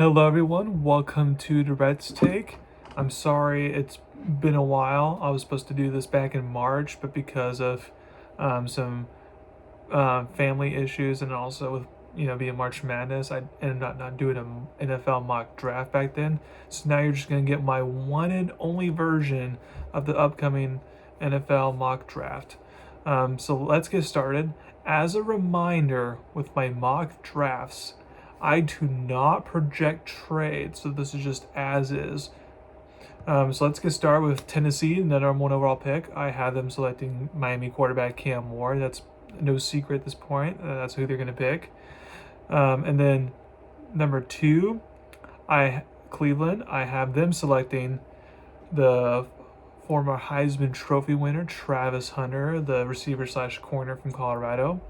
Hello, everyone. Welcome to Durrett's Take. I'm sorry it's been a while. I was supposed to do this back in March, but because of some family issues and also with being March Madness, I ended up not doing an NFL mock draft back then. So now you're just gonna get my one and only version of the upcoming NFL mock draft. So let's get started. As a reminder, with my mock drafts, I do not project trades, so this is just as is. So let's get started with Tennessee, the number one overall pick. I have them selecting Miami quarterback Cam Ward. That's no secret at this point. That's who they're going to pick. And then number two, Cleveland. I have them selecting the former Heisman Trophy winner Travis Hunter, the receiver slash corner from Colorado.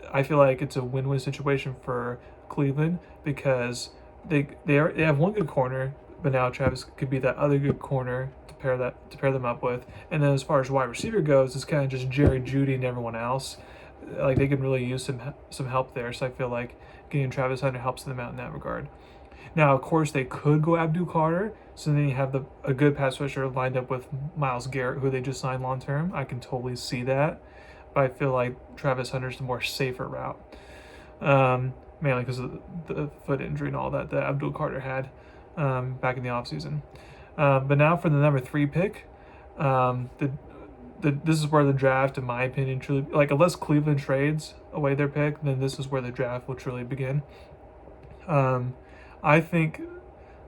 I feel like it's a win-win situation for Cleveland because they have one good corner, but now Travis could be that other good corner to pair them up with. And then as far as wide receiver goes, it's kind of just Jerry Jeudy and everyone else. Like they can really use some help there. So I feel like getting Travis Hunter helps them out in that regard. Now, of course, they could go Abdul Carter, so then you have a good pass rusher lined up with Myles Garrett, who they just signed long term. I can totally see that, but I feel like Travis Hunter's the more safer route, mainly because of the foot injury and all that Abdul Carter had back in the offseason. But now for the number 3 pick, this is where the draft, in my opinion, truly, like, unless Cleveland trades away their pick, then this is where the draft will truly begin. I think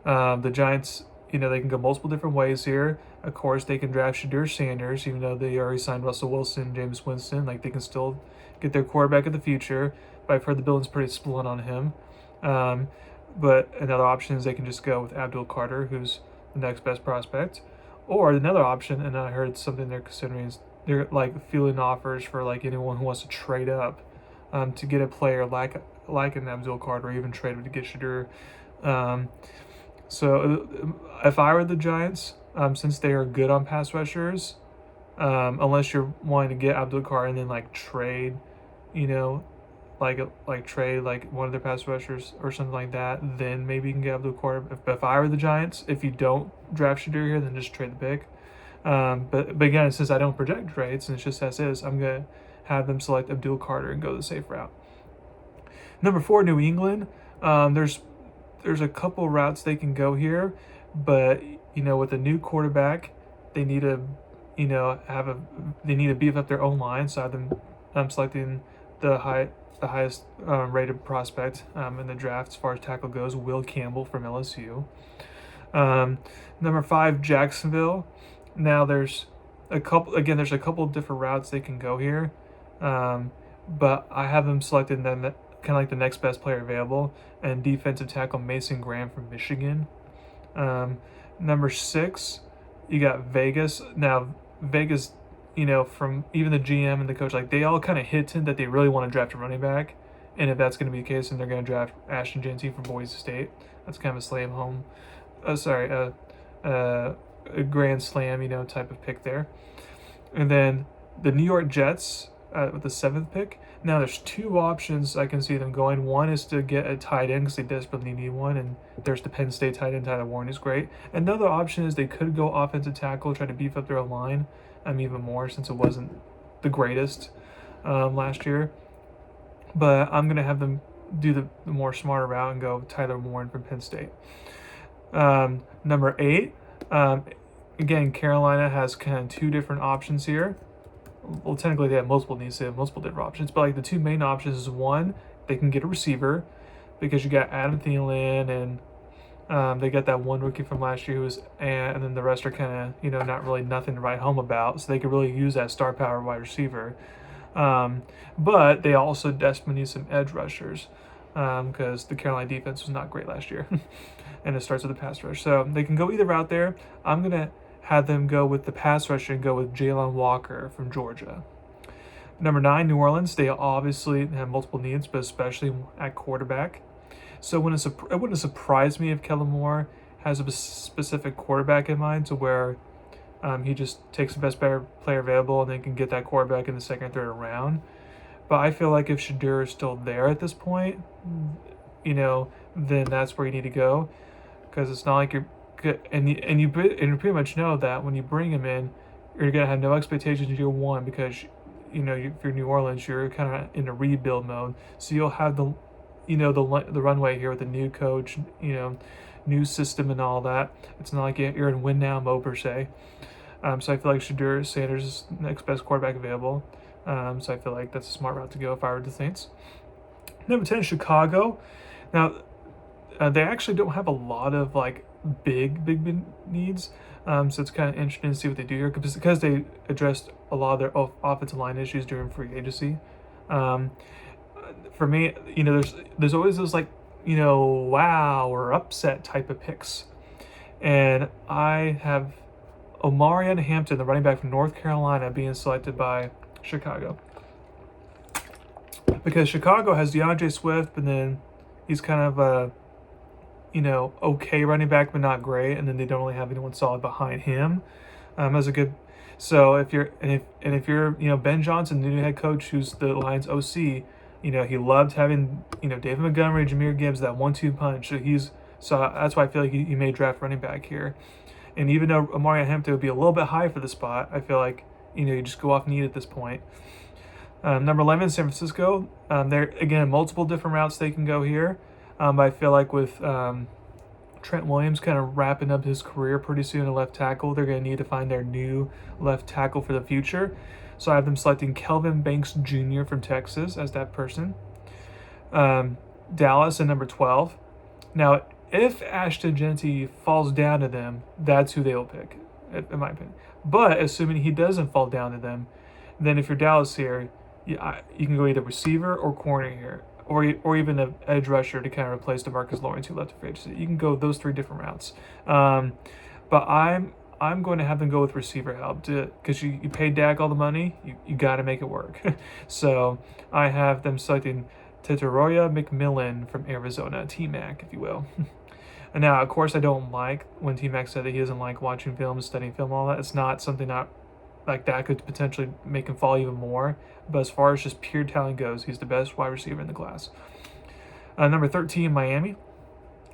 the Giants, they can go multiple different ways here. Of course, they can draft Shadur Sanders, even though they already signed Russell Wilson, James Winston. Like, they can still get their quarterback of the future, but I've heard the building's pretty split on him. But another option is they can just go with Abdul Carter, who's the next best prospect. Or another option, and I heard something they're considering, is they're like fielding offers for like anyone who wants to trade up to get a player like an Abdul Carter, or even trade to get Shadur. So if I were the Giants, since they are good on pass rushers, unless you're wanting to get Abdul Carter and then like trade, trade like one of their pass rushers or something like that, then maybe you can get Abdul Carter. If I were the Giants, if you don't draft Shadur here, then just trade the pick. But again, since I don't project trades and it's just as is, I'm gonna have them select Abdul Carter and go the safe route. Number 4, New England. There's a couple routes they can go here, but with a new quarterback, they need to beef up their own line. So I'm selecting the highest rated prospect in the draft as far as tackle goes, Will Campbell from LSU. Number 5, Jacksonville. Now there's a couple different routes they can go here, but I have them selected then kind of like the next best player available, and defensive tackle Mason Graham from Michigan. Number 6, you got Vegas. Now Vegas, from even the GM and the coach, like they all kind of hinted that they really want to draft a running back, and if that's going to be the case, then they're going to draft Ashton Jeanty from Boise State. That's kind of a slam home, a grand slam, type of pick there. And then the New York Jets with the 7th pick. Now there's 2 options I can see them going. One is to get a tight end because they desperately need one, and there's the Penn State tight end Tyler Warren, is great. Another option is they could go offensive tackle, try to beef up their line even more since it wasn't the greatest last year. But I'm gonna have them do the more smarter route and go Tyler Warren from Penn State. Number 8, again, Carolina has kind of 2 different options here. Well, technically they have multiple different options, but like the 2 main options is, one, they can get a receiver because you got Adam Thielen and they got that one rookie from last year and then the rest are kind of not really nothing to write home about, so they could really use that star power wide receiver. But they also desperately need some edge rushers because the Carolina defense was not great last year, and it starts with the pass rush. So they can go either route there. I'm gonna have them go with the pass rusher and go with Jalen Walker from Georgia. Number 9, New Orleans. They obviously have multiple needs, but especially at quarterback. So it wouldn't surprise me if Kellen Moore has a specific quarterback in mind, to where he just takes the best player available and then can get that quarterback in the 2nd or 3rd round. But I feel like if Shadur is still there at this point, then that's where you need to go, because it's not like you're good, and you pretty much know that when you bring him in, you're gonna have no expectations year one, because if you're New Orleans, you're kind of in a rebuild mode, so you'll have the runway here with the new coach, new system and all that. It's not like you're in win now mode per se. So I feel like Shadur Sanders is the next best quarterback available. So I feel like that's a smart route to go if I were the Saints. Number 10, Chicago. Now, they actually don't have a lot of like big needs. So it's kind of interesting to see what they do here, because they addressed a lot of their offensive line issues during free agency. For me, there's always those like wow or upset type of picks, and I have Omarion Hampton, the running back from North Carolina, being selected by Chicago, because Chicago has DeAndre Swift, and then he's kind of a okay running back, but not great, and then they don't really have anyone solid behind him as a good. So if you're Ben Johnson, the new head coach, who's the Lions OC, he loved having David Montgomery, Jahmyr Gibbs, that 1-2 punch. So that's why I feel like he may draft running back here. And even though Omarion Hampton would be a little bit high for the spot, I feel like you just go off need at this point. Number 11, San Francisco. There again, multiple different routes they can go here. But I feel like with Trent Williams kind of wrapping up his career pretty soon at left tackle, they're going to need to find their new left tackle for the future. So I have them selecting Kelvin Banks Jr. from Texas as that person. Dallas at number 12. Now, if Ashton Genty falls down to them, that's who they will pick, in my opinion. But assuming he doesn't fall down to them, then if you're Dallas here, you can go either receiver or corner here, or even an edge rusher to kind of replace DeMarcus Lawrence, who left the free agency. You can go those three different routes. But I'm going to have them go with receiver help, because you paid Dak all the money, you got to make it work. So I have them selecting Tetairoa McMillan from Arizona, T-Mac, if you will. And now, of course, I don't like when T-Mac said that he doesn't like watching film, studying film, all that. It's not something that like that could potentially make him fall even more. But as far as just pure talent goes, he's the best wide receiver in the class. Number 13, Miami,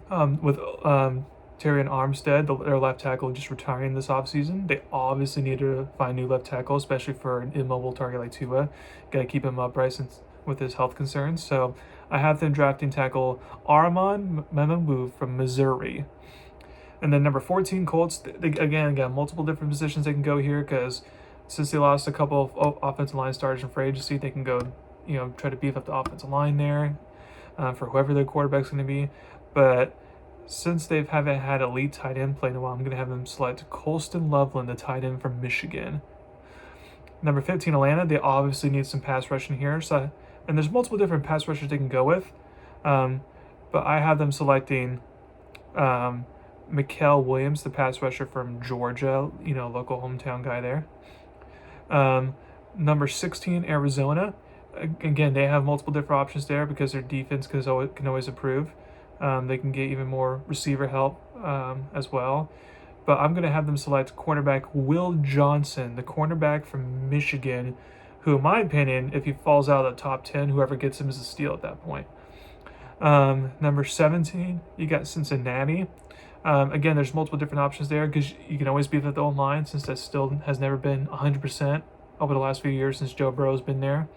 with Terrion Armstead, their left tackle, just retiring this offseason. They obviously need to find new left tackle, especially for an immobile target like Tua. Got to keep him upright with his health concerns. So I have them drafting tackle Armand Mamou from Missouri. And then number 14, Colts. They again got multiple different positions they can go here, because since they lost a couple of offensive line starters in free agency, they can go, try to beef up the offensive line there for whoever their quarterback's going to be. But since they haven't had elite tight end play in a while, I'm going to have them select Colston Loveland, the tight end from Michigan. Number 15, Atlanta. They obviously need some pass rushing here. And there's multiple different pass rushers they can go with. But I have them selecting Mikael Williams, the pass rusher from Georgia, local hometown guy there. Number 16, Arizona. Again, they have multiple different options there, because their defense can always improve. They can get even more receiver help as well. But I'm going to have them select cornerback Will Johnson, the cornerback from Michigan, who, in my opinion, if he falls out of the top 10, whoever gets him is a steal at that point. Number 17, you got Cincinnati. Again, there's multiple different options there, because you can always beef up the O-line, since that still has never been 100% over the last few years since Joe Burrow's been there.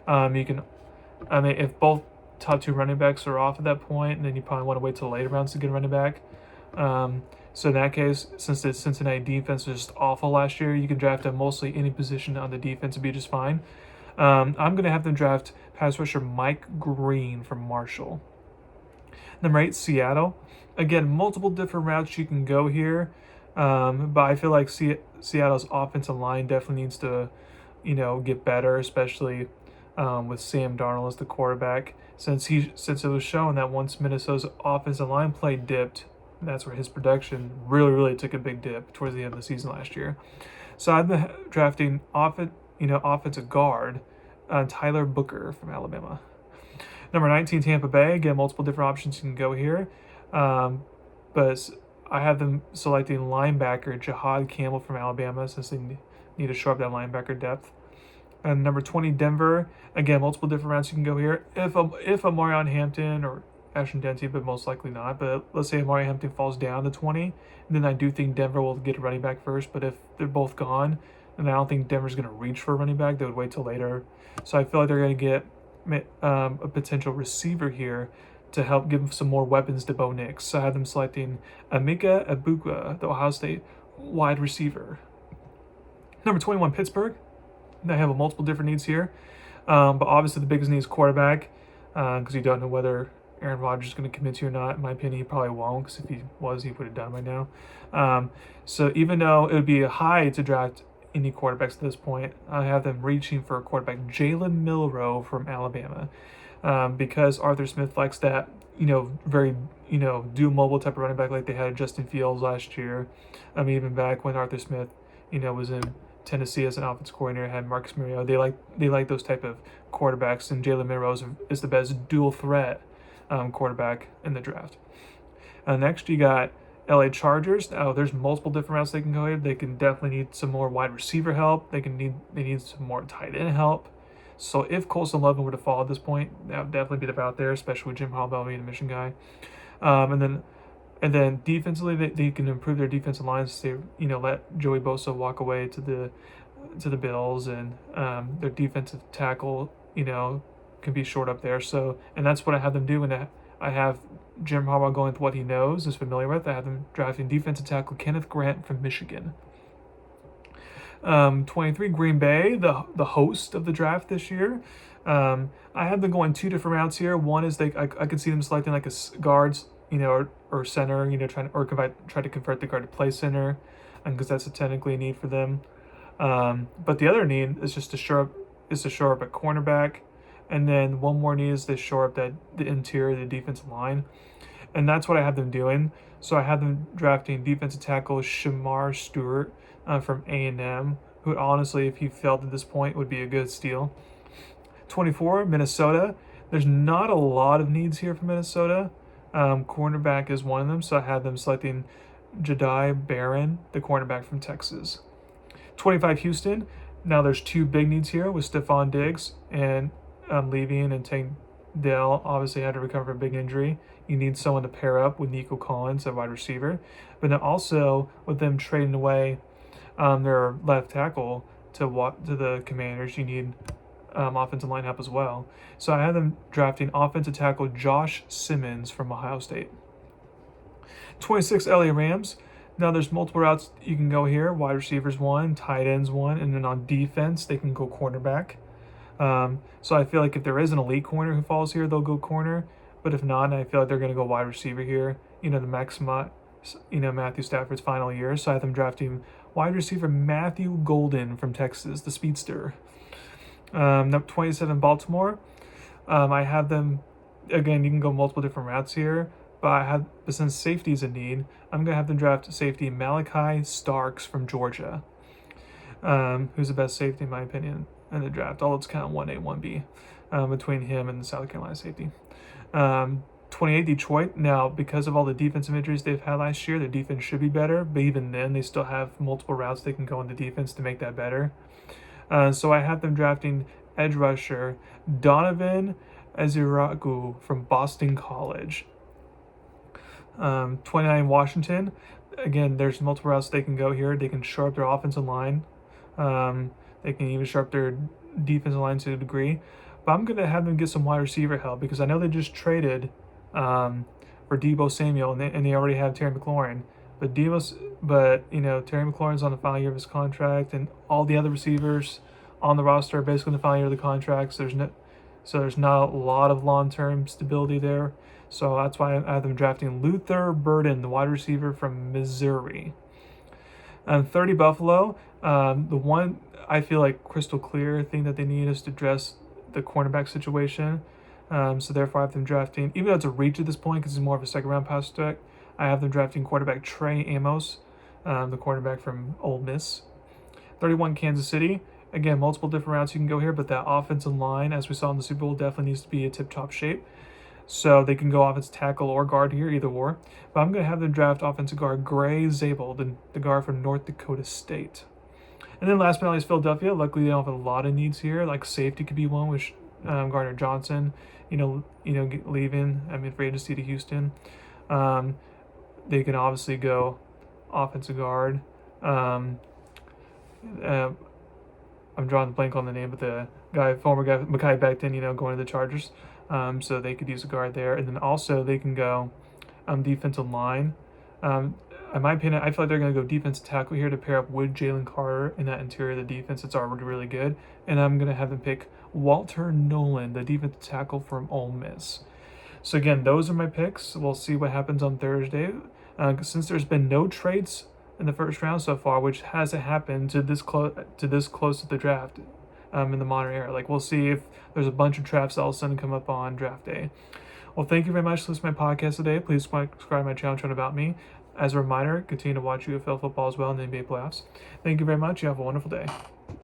If both top two running backs are off at that point, then you probably want to wait till later rounds to get a running back. So in that case, since the Cincinnati defense was just awful last year, you can draft at mostly any position on the defense and be just fine. I'm going to have them draft pass rusher Mike Green from Marshall. Number 8, Seattle. Again, multiple different routes you can go here, but I feel like Seattle's offensive line definitely needs to, get better, especially with Sam Darnold as the quarterback. Since it was shown that once Minnesota's offensive line play dipped, that's where his production really took a big dip towards the end of the season last year. So I've been drafting offensive guard Tyler Booker from Alabama. Number 19, Tampa Bay. Again, multiple different options you can go here. But I have them selecting linebacker Jahad Campbell from Alabama, since they need to shore up that linebacker depth. And number 20, Denver. Again, multiple different routes you can go here. If Omarion Hampton or Ashton Dente, but most likely not. But let's say Amari Hampton falls down to 20, then I do think Denver will get a running back first. But if they're both gone, then I don't think Denver's going to reach for a running back. They would wait till later. So I feel like they're going to get a potential receiver here to help give some more weapons to Bo Nix. So I had them selecting Emeka Egbuka, the Ohio State wide receiver. Number 21, Pittsburgh. They have multiple different needs here. But obviously the biggest need is quarterback, because you don't know whether Aaron Rodgers is going to commit to you or not. In my opinion, he probably won't, because if he was, he would have done it by now. So even though it would be high to draft any quarterbacks at this point, I have them reaching for a quarterback, Jalen Milroe from Alabama, because Arthur Smith likes that, very, do mobile type of running back like they had Justin Fields last year. Even back when Arthur Smith, was in Tennessee as an offensive coordinator, had Marcus Mariota. They like those type of quarterbacks, and Jalen Milroe is the best dual threat quarterback in the draft. Next, you got LA Chargers. There's multiple different routes they can go here. They can definitely need some more wide receiver help. They need some more tight end help. So if Colson Lovin were to fall at this point, that would definitely be the route there, especially with Jim Harbaugh being a mission guy. And then defensively, they can improve their defensive lines. They let Joey Bosa walk away to the Bills, and their defensive tackle can be short up there. So, and that's what I have them do. And I have Jim Harbaugh going with what he knows, is familiar with. I have them drafting defensive tackle Kenneth Grant from Michigan. 23, Green Bay, the host of the draft this year. I have them going two different routes here. One is I could see them selecting like a guards, or center, try to convert the guard to play center, because that's technically a need for them. But the other need is just to shore up a cornerback, and then one more need is to shore up the interior, the defensive line, and that's what I have them doing. So I have them drafting defensive tackle Shamar Stewart from A&M, who honestly, if he failed at this point, would be a good steal. 24, Minnesota. There's not a lot of needs here for Minnesota. Cornerback is one of them, so I had them selecting Jedi Barron, the cornerback from Texas. 25, Houston. Now there's two big needs here with Stephon Diggs and Le'Veon and Tank Dell. Obviously had to recover from a big injury. You need someone to pair up with Nico Collins, a wide receiver. But then also with them trading away their left tackle to the Commanders, you need offensive line help as well. So I had them drafting offensive tackle Josh Simmons from Ohio State. 26, LA Rams. Now there's multiple routes you can go here. Wide receivers one, tight ends one, and then on defense they can go cornerback. So I feel like if there is an elite corner who falls here, they'll go corner. But if not, I feel like they're going to go wide receiver here. Matthew Stafford's final year. So I have them drafting wide receiver Matthew Golden from Texas, the speedster. Number 27, Baltimore. I have them, again, you can go multiple different routes here, but since safety is a need, I'm going to have them draft safety Malachi Starks from Georgia, who's the best safety in my opinion in the draft, although it's kind of 1A, 1B between him and the South Carolina safety. 28, Detroit. Now, because of all the defensive injuries they've had last year, their defense should be better, but even then, they still have multiple routes they can go in the defense to make that better. So I have them drafting edge rusher Donovan Eziragu from Boston College. 29, Washington. Again, there's multiple routes they can go here. They can shore up their offensive line. They can even shore up their defensive line to a degree. But I'm going to have them get some wide receiver help, because I know they just traded for Deebo Samuel, and they already have Terry McLaurin. But Terry McLaurin's on the final year of his contract, and all the other receivers on the roster are basically on the final year of the contract. So there's not a lot of long-term stability there. So that's why I have them drafting Luther Burden, the wide receiver from Missouri. 30, Buffalo. The one I feel like crystal clear thing that they need is to address the cornerback situation. So therefore I have them drafting, even though it's a reach at this point because it's more of a second-round prospect, I have them drafting quarterback Trey Amos, the quarterback from Ole Miss. 31, Kansas City. Again, multiple different routes you can go here, but that offensive line, as we saw in the Super Bowl, definitely needs to be a tip-top shape. So they can go offensive tackle or guard here, either or. But I'm going to have them draft offensive guard Gray Zabel, the guard from North Dakota State. And then last but not least, Philadelphia. Luckily, they don't have a lot of needs here. Like safety could be one with Gardner Johnson, leaving. I mean, free agency to Houston. They can obviously go offensive guard. Um, uh, I'm drawing the blank on the name, but the former guy, Mekhi Becton, going to the Chargers. So they could use a guard there, and then also they can go defensive line. In my opinion, I feel like they're going to go defensive tackle here to pair up with Jalen Carter in that interior of the defense. It's already really good, and I'm going to have them pick Walter Nolan, the defensive tackle from Ole Miss. So again, those are my picks. We'll see what happens on Thursday. Since there's been no trades in the first round so far, which hasn't happened to this close to the draft in the modern era. Like, we'll see if there's a bunch of drafts that all of a sudden come up on draft day. Well, thank you very much for listening to my podcast today. Please subscribe to my channel, Turn About Me. As a reminder, continue to watch UFL football as well in the NBA playoffs. Thank you very much. You have a wonderful day.